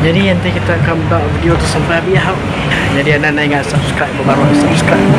Jadi nanti kita akan buat video tu sampai habis. Jadi anda ingat subscribe, baru subscribe.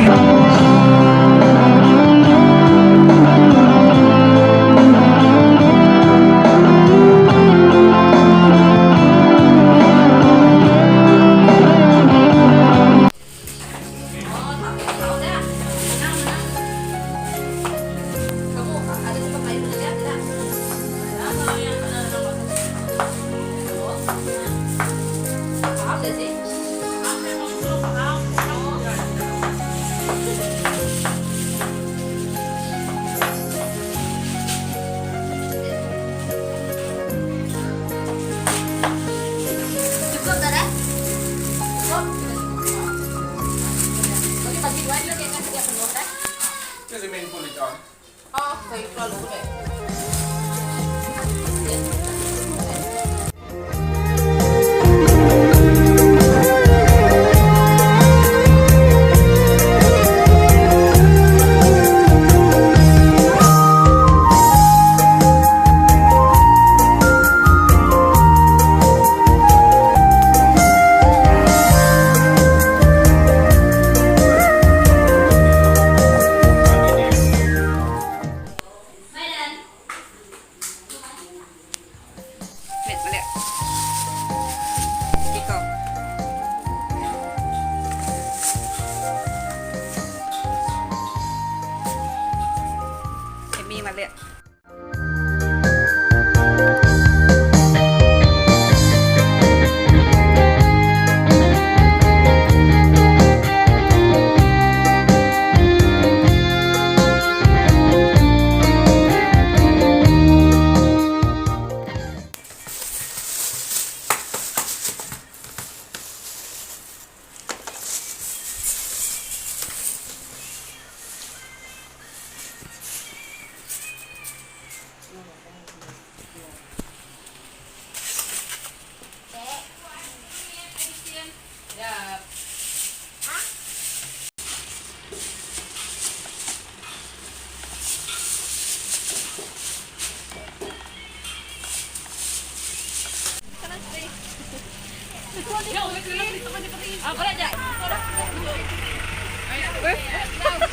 มาเลย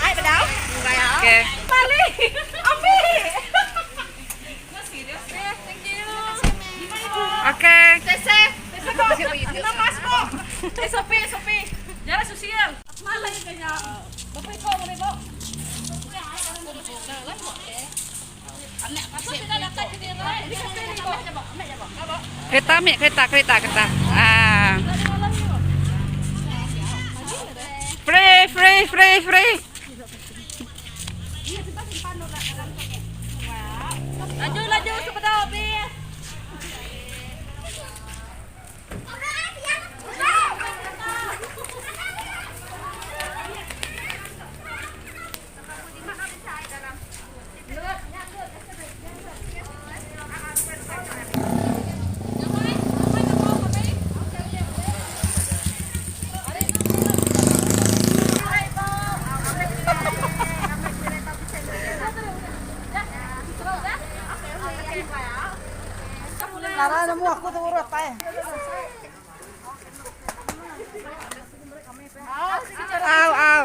Ai bắt đầu? Vậy hả? Ok. Bali. Ami. Ok. Tese. Tese ko. Namas ko. SOP, SOP. Jangan sosial. Malah kayaknya. Bapak ko mo rin mo. Kereta. Ah. Free. Laju sepeda bis. Lara nemu aku tuh urut tay. Au.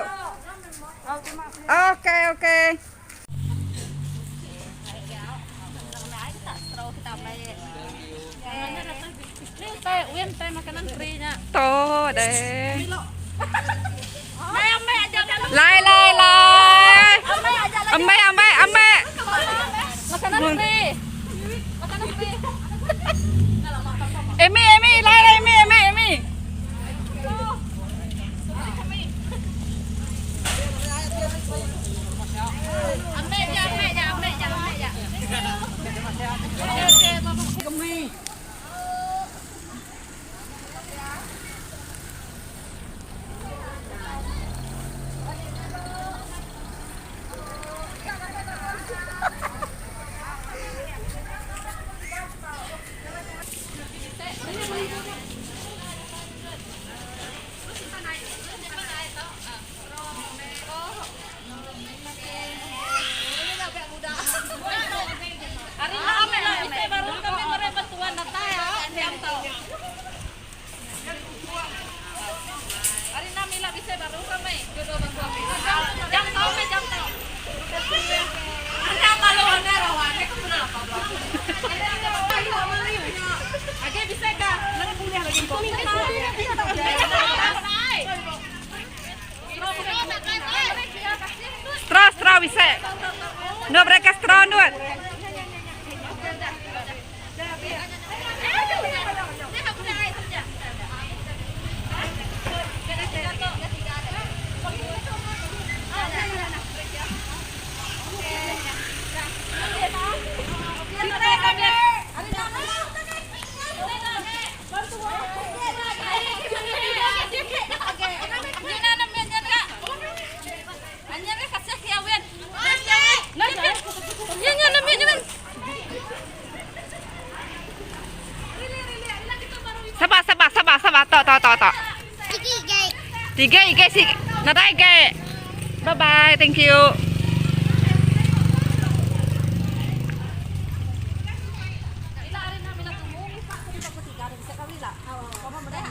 Ok. Tay makanan free nya. Tuh deh. Ame aja jalan. Lai. Ame aja lagi. Ame. Makanan free. Emi, lai, Emi. Ame aja. Hari namin lang bisa baru kami. Jodoh bang suami. Jam tahu me jam tahu. Anda kalau anda rawan, aku pernah apa bang. Oke bisa kah? Lagi kuliah lagi kok. Straw bisa. No mereka straw nuat. Sabar. Tok. Tiga sih. Nada ige. Bye bye. Thank you. Ila hari namin natulungi pa ako dito sa tiga bisa kawila. Kamo mo dahil